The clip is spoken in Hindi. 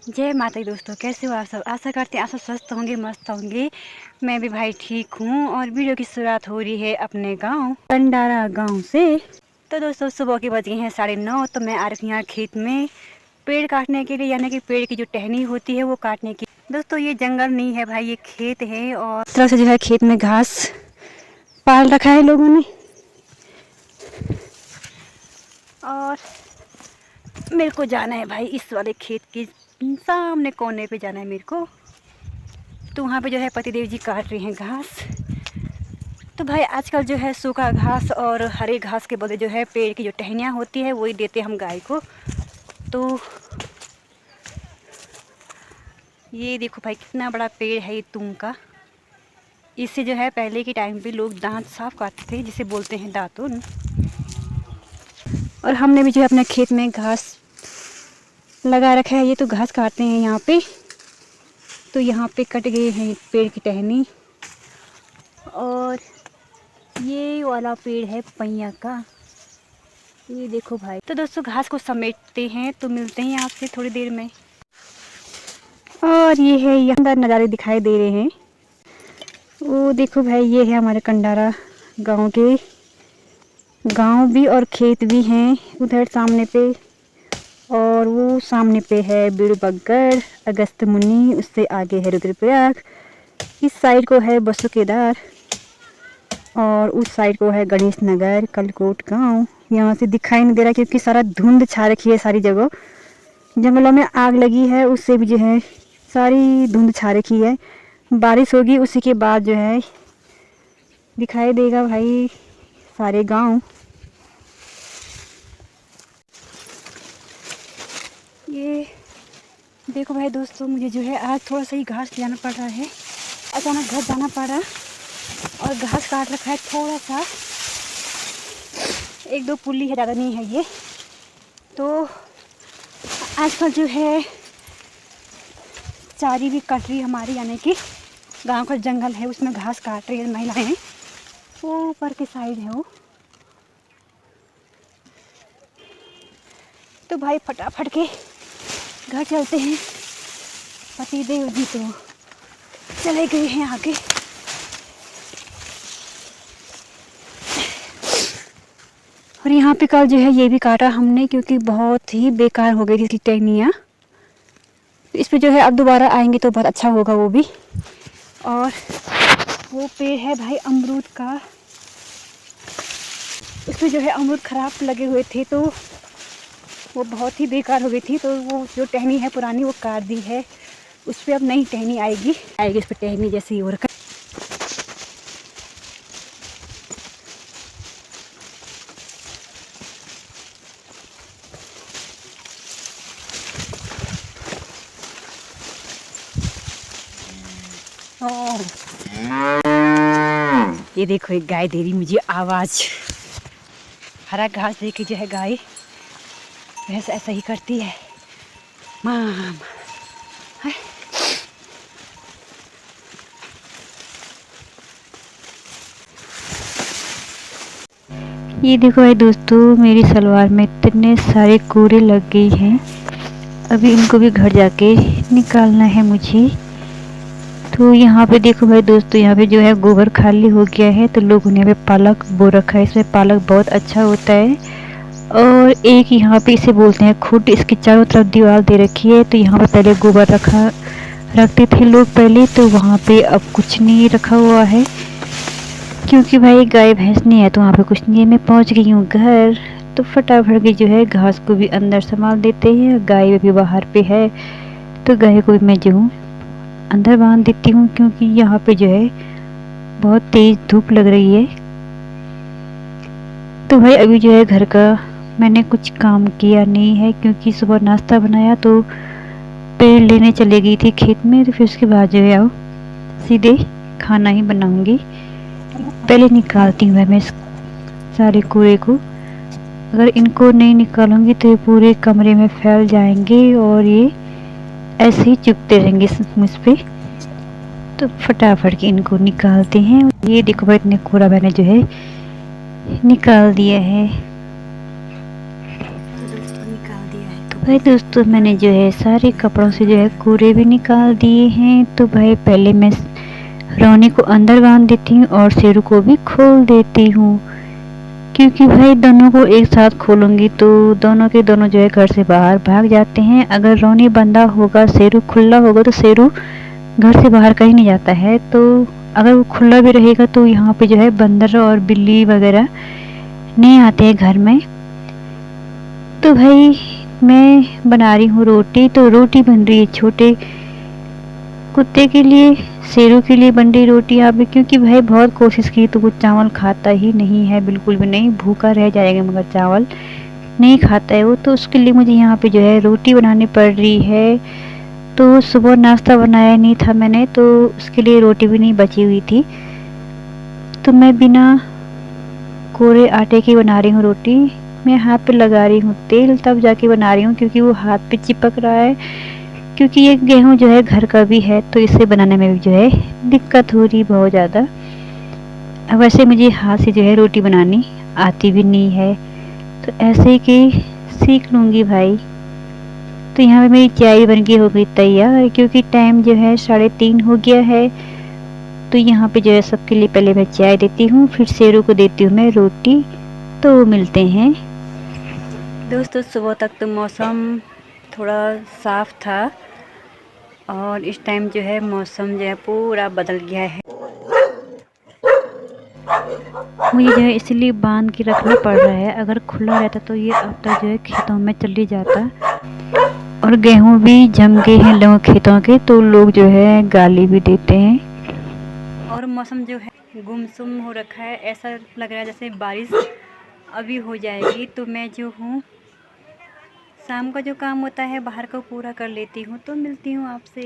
जय माता दी दोस्तों, कैसे हो आप सब। आशा करते हैं आप सब स्वस्थ होंगे, मस्त होंगे। मैं भी भाई ठीक हूँ। और वीडियो की शुरुआत हो रही है अपने गांव कंडारा गांव से। तो दोस्तों सुबह की बज गई हैं 9:30। तो मैं आ रही हूँ यहाँ खेत में पेड़ काटने के लिए, यानी कि पेड़ की जो टहनी होती है वो काटने की। दोस्तों ये जंगल नहीं है भाई, ये खेत है। और इस तरह से जो है खेत में घास पाल रखा है लोगों ने। और मेरे को जाना है भाई इस वाले खेत के सामने कोने पे जाना है मेरे को। तो वहाँ पे जो है पतिदेव जी काट रहे हैं घास। तो भाई आजकल जो है सूखा घास और हरे घास के बदले जो है पेड़ की जो टहनियाँ होती है वही देते हम गाय को। तो ये देखो भाई कितना बड़ा पेड़ है ये तुम का। इससे जो है पहले के टाइम पे लोग दांत साफ करते थे, जिसे बोलते हैं दातुन। और हमने भी जो है अपने खेत में घास लगा रखा है। ये तो घास काटते हैं यहाँ पे। तो यहाँ पे कट गए हैं पेड़ की टहनी। और ये वाला पेड़ है पैया का, ये देखो भाई। तो दोस्तों घास को समेटते हैं, तो मिलते हैं आपसे थोड़ी देर में। और ये है यहाँ नज़ारे दिखाई दे रहे हैं। वो देखो भाई, ये है हमारे कंडारा गांव के। गांव भी और खेत भी हैं उधर सामने पे। और वो सामने पे है बीड़बग्गर, अगस्त मुनि, उससे आगे है रुद्रप्रयाग। इस साइड को है बसु केदार और उस साइड को है गणेश नगर, कलकोट गांव। यहाँ से दिखाई नहीं दे रहा क्योंकि सारा धुंध छा रखी है सारी जगह। जंगलों में आग लगी है, उससे भी जो है सारी धुंध छा रखी है। बारिश होगी उसी के बाद जो है दिखाई देगा भाई सारे गांव। ये देखो भाई दोस्तों, मुझे जो है आज थोड़ा सा ही घास लाना पड़ रहा है। अचानक घर जाना पड़ा और घास काट रखा है थोड़ा सा। 1-2 पुल्ली है, ज़्यादा नहीं है ये। तो आजकल जो है चारी भी कट रही है हमारी, यानी कि गांव का जंगल है उसमें घास काट रही है महिलाएं। वो ऊपर के साइड है वो। तो भाई फटाफट के घर चलते हैं। पतिदेव जी तो चले गए हैं आगे। और यहाँ पे कल जो है ये भी काटा हमने क्योंकि बहुत ही बेकार हो गई थी टहनियाँ। इस पे जो है अब दोबारा आएंगे तो बहुत अच्छा होगा वो भी। और वो पेड़ है भाई अमरूद का, उसमें जो है अमरूद खराब लगे हुए थे तो वो बहुत ही बेकार हो गई थी। तो वो जो टहनी है पुरानी वो काट दी है। उस पर अब नई टहनी आएगी उस पर टहनी जैसी हो रखा। ये देखो एक गाय दे रही मुझे आवाज। हरा घास देके जो है गाय भैंस ऐसा ही करती है। माम है। ये देखो भाई दोस्तों, मेरी सलवार में इतने सारे कोरे लग गई हैं। अभी इनको भी घर जाके निकालना है मुझे। तो यहाँ पे देखो भाई दोस्तों, यहाँ पे जो है गोबर खाली हो गया है तो लोगों ने यहाँ पे पालक बो रखा है। इसमें पालक बहुत अच्छा होता है। और एक यहाँ पे इसे बोलते हैं खुड, इसके चारों तरफ दीवार दे रखी है। तो यहाँ पे पहले गोबर रखते थे लोग पहले, तो वहाँ पे अब कुछ नहीं रखा हुआ है क्योंकि भाई गाय भैंस नहीं है तो वहाँ पे कुछ नहीं है। मैं पहुँच गई हूँ घर। तो फटाफट के जो है घास को भी अंदर संभाल देते हैं। गाय भी बाहर पे है तो गाय को भी मैं जो हूँ अंदर बांध देती हूँ क्योंकि यहाँ पे जो है बहुत तेज धूप लग रही है। तो भाई अभी जो है घर का मैंने कुछ काम किया नहीं है क्योंकि सुबह नाश्ता बनाया तो पेड़ लेने चले गई थी खेत में। तो फिर उसके बाद जो है सीधे खाना ही बनाऊंगी। पहले निकालती हूँ मैं सारे कूड़े को। अगर इनको नहीं निकालूंगी तो ये पूरे कमरे में फैल जाएंगे और ये ऐसे ही चुभते रहेंगे मुझ पे। तो फटाफट के इनको निकालते हैं। ये देखो भाई इतने कूड़ा मैंने जो है निकाल दिया है। तो दोस्तों निकाल दिया है तो भाई दोस्तों मैंने जो है सारे कपड़ों से जो है कूड़े भी निकाल दिए हैं। तो भाई पहले मैं रोनी को अंदर बांध देती हूँ और शेरू को भी खोल देती हूँ, क्योंकि भाई दोनों को एक साथ खोलूंगी तो दोनों के दोनों जो है घर से बाहर भाग जाते हैं। अगर रोनी बंधा होगा, शेरू खुला होगा तो शेरू घर से बाहर कहीं नहीं जाता है। तो अगर वो खुला भी रहेगा तो यहाँ पे जो है बंदर और बिल्ली वगैरह नहीं आते हैं घर में। तो भाई मैं बना रही हूँ रोटी। तो रोटी बन रही है छोटे कुत्ते के लिए, शेरू के लिए बन रही रोटी यहाँ पे, क्योंकि भाई बहुत कोशिश की तो वो चावल खाता ही नहीं है, बिल्कुल भी नहीं, भूखा रह जाएगा मगर चावल नहीं खाता है वो। तो उसके लिए मुझे यहाँ पे जो है रोटी बनानी पड़ रही है। तो सुबह नाश्ता बनाया नहीं था मैंने, तो उसके लिए रोटी भी नहीं बची हुई थी। तो मैं बिना कोरे आटे की बना रही हूँ रोटी। मैं हाथ पे लगा रही हूँ तेल, तब जाके बना रही हूँ, क्योंकि वो हाथ पे चिपक रहा है। क्योंकि ये गेहूँ जो है घर का भी है तो इसे बनाने में भी जो है दिक्कत हो रही बहुत ज़्यादा। अब वैसे मुझे हाथ से जो है रोटी बनानी आती भी नहीं है, तो ऐसे ही कि सीख लूँगी भाई। तो यहाँ पे मेरी चाय बन के हो गई तैयार, क्योंकि टाइम जो है 3:30 हो गया है। तो यहाँ पे जो है सबके लिए पहले मैं चाय देती हूँ, फिर शेरू को देती हूँ मैं रोटी। तो मिलते हैं दोस्तों। सुबह तक तो मौसम थोड़ा साफ था और इस टाइम जो है मौसम जो है पूरा बदल गया है। मुझे जो है इसलिए बांध के रखना पड़ रहा है, अगर खुला रहता तो ये अब तक जो है खेतों में चली जाता। और गेहूं भी जम गए हैं लोगों खेतों के, तो लोग जो है गाली भी देते हैं। और मौसम जो है गुमसुम हो रखा है, ऐसा लग रहा है जैसे बारिश अभी हो जाएगी। तो मैं जो हूँ शाम का जो काम होता है बाहर का पूरा कर लेती हूँ। तो मिलती हूँ आपसे।